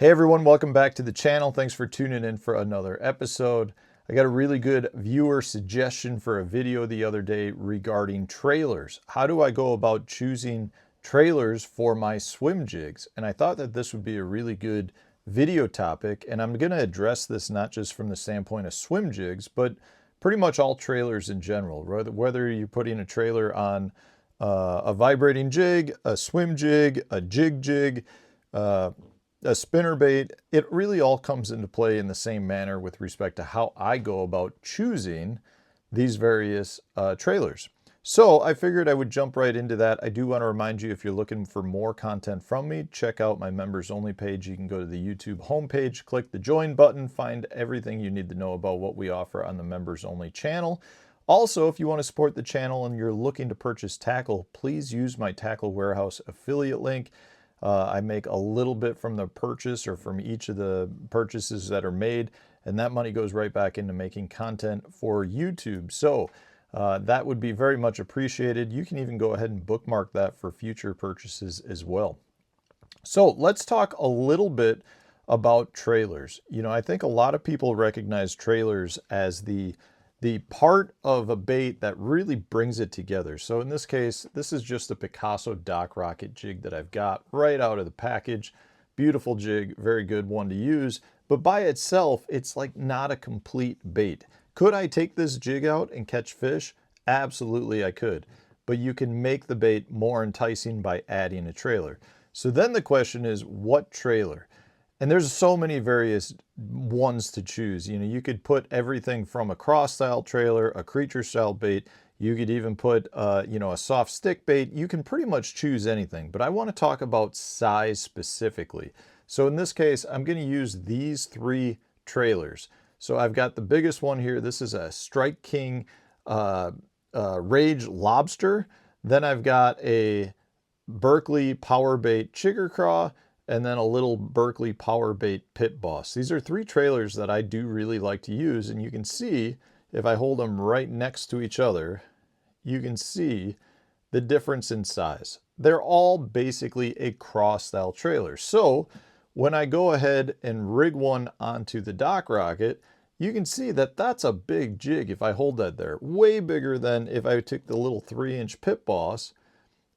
Hey everyone, welcome back to the channel. Thanks for tuning in for another episode. I got a really good viewer suggestion for a video the other day regarding trailers. How do I go about choosing trailers for my swim jigs? And I thought that this would be a really good video topic, and I'm going to address this not just from the standpoint of swim jigs, but pretty much all trailers in general. Whether you're putting a trailer on a vibrating jig, a swim jig, a jig, a spinner bait, it really all comes into play in the same manner with respect to how I go about choosing these various trailers. So I figured I would jump right into that. I do want to remind you, if you're looking for more content from me, check out my members only page. You can go to the YouTube homepage, click the join button, find everything you need to know about what we offer on the members only channel. Also, if you want to support the channel and you're looking to purchase tackle, please use my Tackle Warehouse affiliate link. I make a little bit from the purchase or from each of the purchases that are made, and that money goes right back into making content for YouTube. So that would be very much appreciated. You can even go ahead and bookmark that for future purchases as well. So let's talk a little bit about trailers. You know, I think a lot of people recognize trailers as the part of a bait that really brings it together. So in this case, this is just a Picasso Dock Rocket jig that I've got right out of the package. Beautiful jig, very good one to use, but by itself, it's like not a complete bait. Could I take this jig out and catch fish? Absolutely I could, but you can make the bait more enticing by adding a trailer. So then the question is, what trailer? And there's so many various ones to choose. You know, you could put everything from a cross style trailer, a creature style bait. You could even put, you know, a soft stick bait. You can pretty much choose anything, but I want to talk about size specifically. So in this case, I'm going to use these three trailers. So I've got the biggest one here. This is a Strike King Rage Lobster. Then I've got a Berkeley Power Bait Chigger Craw, and then a little Berkeley Power Bait Pit Boss. These are three trailers that I do really like to use, and you can see if I hold them right next to each other, you can see the difference in size. They're all basically a cross style trailer. So when I go ahead and rig one onto the Dock Rocket, you can see that that's a big jig if I hold that there. Way bigger than if I took the little 3-inch Pit Boss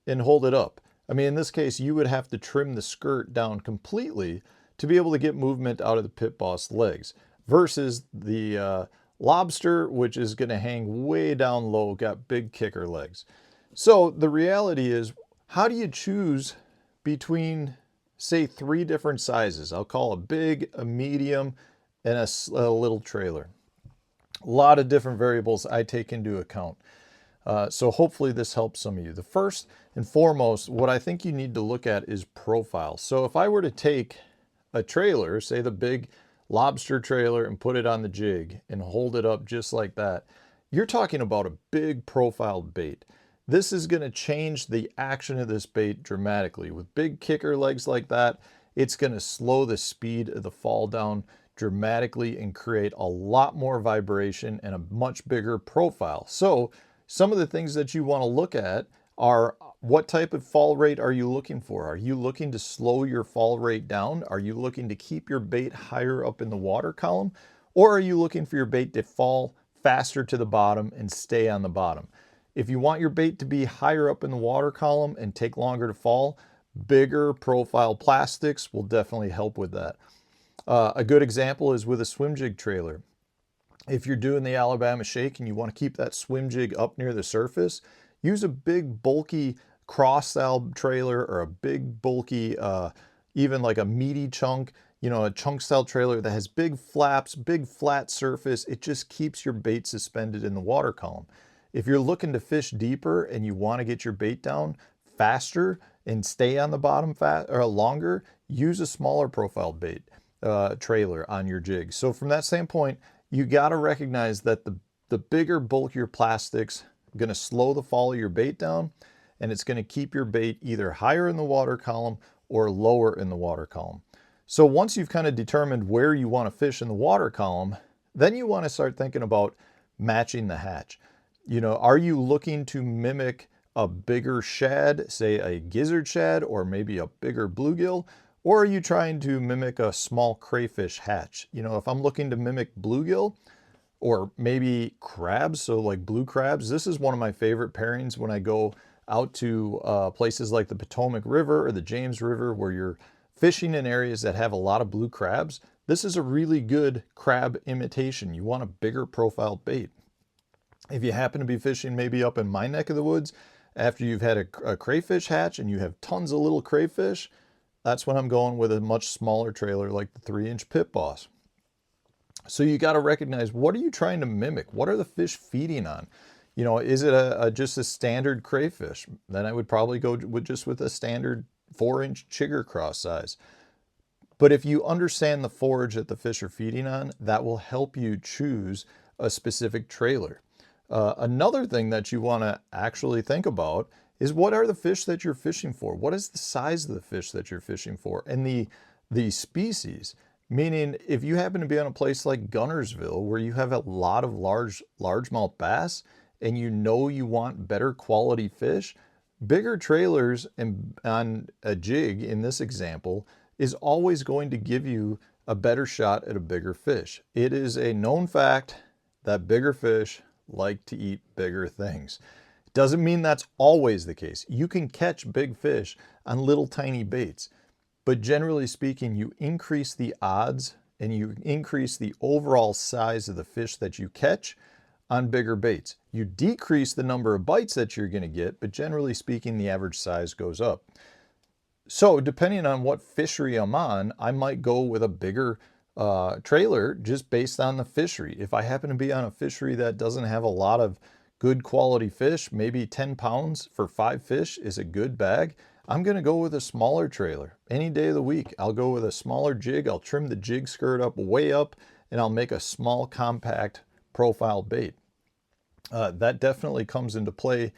and hold it up. I mean, in this case, you would have to trim the skirt down completely to be able to get movement out of the Pit Boss legs, versus the Lobster, which is going to hang way down low, got big kicker legs. So the reality is, how do you choose between, say, three different sizes? I'll call a big, a medium, and a little trailer. A lot of different variables I take into account. So hopefully this helps some of you. The first and foremost, what I think you need to look at is profile. So if I were to take a trailer, say the big Lobster trailer, and put it on the jig and hold it up just like that, you're talking about a big profiled bait. This is going to change the action of this bait dramatically. With big kicker legs like that, it's going to slow the speed of the fall down dramatically and create a lot more vibration and a much bigger profile. So some of the things that you want to look at are, what type of fall rate are you looking for? Are you looking to slow your fall rate down? Are you looking to keep your bait higher up in the water column? Or are you looking for your bait to fall faster to the bottom and stay on the bottom? If you want your bait to be higher up in the water column and take longer to fall, bigger profile plastics will definitely help with that. A good example is with a swim jig trailer. If you're doing the Alabama Shake and you want to keep that swim jig up near the surface, use a big bulky cross style trailer, or a big bulky, even like a meaty chunk, you know, a chunk style trailer that has big flaps, big flat surface. It just keeps your bait suspended in the water column. If you're looking to fish deeper and you want to get your bait down faster and stay on the bottom or longer, use a smaller profile bait trailer on your jig. So from that standpoint, you got to recognize that the bigger, bulkier plastics are going to slow the fall of your bait down, and it's going to keep your bait either higher in the water column or lower in the water column. So once you've kind of determined where you want to fish in the water column, then you want to start thinking about matching the hatch. You know, are you looking to mimic a bigger shad, say a gizzard shad, or maybe a bigger bluegill? Or are you trying to mimic a small crayfish hatch? You know, if I'm looking to mimic bluegill or maybe crabs, so like blue crabs, this is one of my favorite pairings when I go out to places like the Potomac River or the James River where you're fishing in areas that have a lot of blue crabs. This is a really good crab imitation. You want a bigger profile bait. If you happen to be fishing maybe up in my neck of the woods after you've had a crayfish hatch and you have tons of little crayfish, that's when I'm going with a much smaller trailer like the 3-inch Pit Boss. So you got to recognize, what are you trying to mimic? What are the fish feeding on? You know, is it just a standard crayfish? Then I would probably go with just with a standard 4-inch chigger cross size. But if you understand the forage that the fish are feeding on, that will help you choose a specific trailer. Another thing that you want to actually think about is, what are the fish that you're fishing for? What is the size of the fish that you're fishing for? And the species, meaning if you happen to be on a place like Gunnersville where you have a lot of largemouth bass and you know you want better quality fish, bigger trailers and on a jig in this example is always going to give you a better shot at a bigger fish. It is a known fact that bigger fish like to eat bigger things. Doesn't mean that's always the case. You can catch big fish on little tiny baits, but generally speaking, you increase the odds and you increase the overall size of the fish that you catch on bigger baits. You decrease the number of bites that you're going to get, but generally speaking, the average size goes up. So depending on what fishery I'm on, I might go with a bigger trailer just based on the fishery. If I happen to be on a fishery that doesn't have a lot of good quality fish, maybe 10 pounds for 5 fish is a good bag, I'm going to go with a smaller trailer. Any day of the week, I'll go with a smaller jig. I'll trim the jig skirt up way up and I'll make a small compact profile bait. That definitely comes into play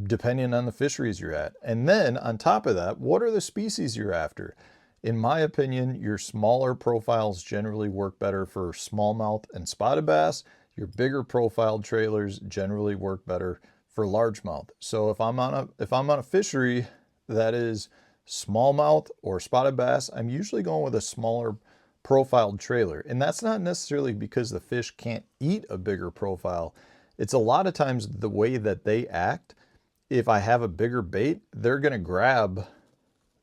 depending on the fisheries you're at. And then on top of that, what are the species you're after? In my opinion, your smaller profiles generally work better for smallmouth and spotted bass. Your bigger profiled trailers generally work better for largemouth. So if I'm on a fishery that is smallmouth or spotted bass, I'm usually going with a smaller profiled trailer. And that's not necessarily because the fish can't eat a bigger profile. It's a lot of times the way that they act. If I have a bigger bait, they're going to grab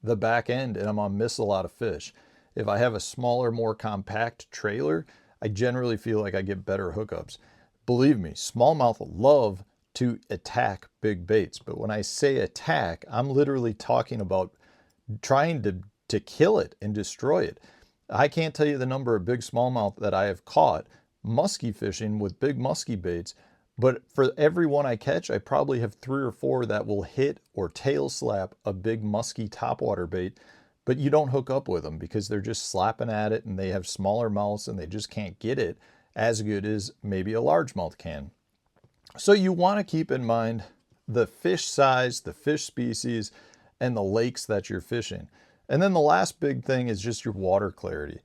the back end and I'm going to miss a lot of fish. If I have a smaller, more compact trailer, I generally feel like I get better hookups. Believe me, smallmouth love to attack big baits. But when I say attack, I'm literally talking about trying to kill it and destroy it. I can't tell you the number of big smallmouth that I have caught musky fishing with big musky baits, but for every one I catch, I probably have 3 or 4 that will hit or tail slap a big musky topwater bait, but you don't hook up with them because they're just slapping at it and they have smaller mouths and they just can't get it as good as maybe a largemouth can. So you want to keep in mind the fish size, the fish species, and the lakes that you're fishing. And then the last big thing is just your water clarity.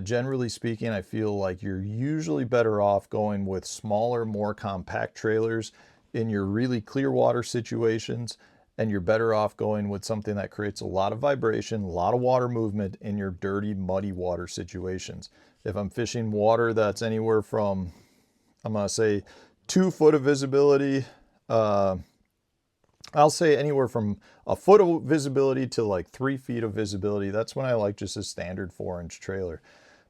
Generally speaking, I feel like you're usually better off going with smaller, more compact trailers in your really clear water situations, and you're better off going with something that creates a lot of vibration, a lot of water movement in your dirty, muddy water situations. If I'm fishing water that's anywhere from, I'm going to say 2 foot of visibility, I'll say anywhere from a foot of visibility to like 3 feet of visibility. That's when I like just a standard 4-inch trailer.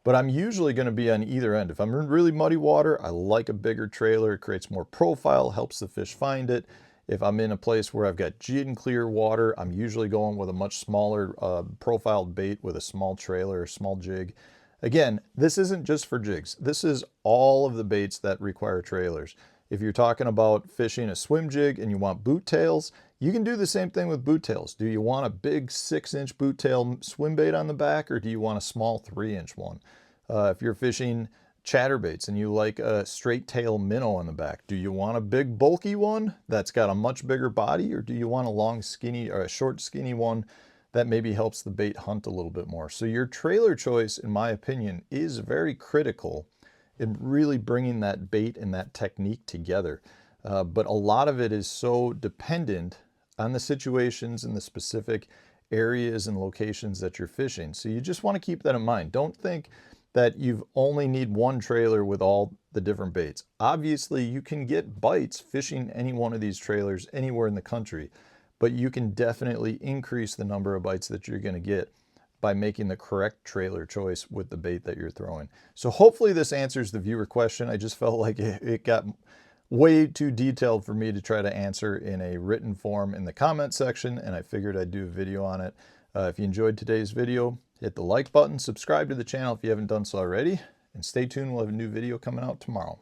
But I'm usually going to be on either end. If I'm in really muddy water, I like a bigger trailer. It creates more profile, helps the fish find it. If I'm in a place where I've got gin clear water, I'm usually going with a much smaller profiled bait with a small trailer, a small jig. Again, this isn't just for jigs. This is all of the baits that require trailers. If you're talking about fishing a swim jig and you want boot tails, you can do the same thing with boot tails. Do you want a big 6-inch boot tail swim bait on the back, or do you want a small 3-inch one? If you're fishing chatterbaits and you like a straight tail minnow on the back, do you want a big bulky one that's got a much bigger body, or do you want a long skinny or a short skinny one that maybe helps the bait hunt a little bit more? So your trailer choice, in my opinion, is very critical in really bringing that bait and that technique together. But a lot of it is so dependent on the situations and the specific areas and locations that you're fishing. So you just want to keep that in mind. Don't think that you only need one trailer with all the different baits. Obviously, you can get bites fishing any one of these trailers anywhere in the country, but you can definitely increase the number of bites that you're going to get by making the correct trailer choice with the bait that you're throwing. So hopefully this answers the viewer question. I just felt like it got way too detailed for me to try to answer in a written form in the comment section, and I figured I'd do a video on it. If you enjoyed today's video, hit the like button, subscribe to the channel if you haven't done so already, and stay tuned. We'll have a new video coming out tomorrow.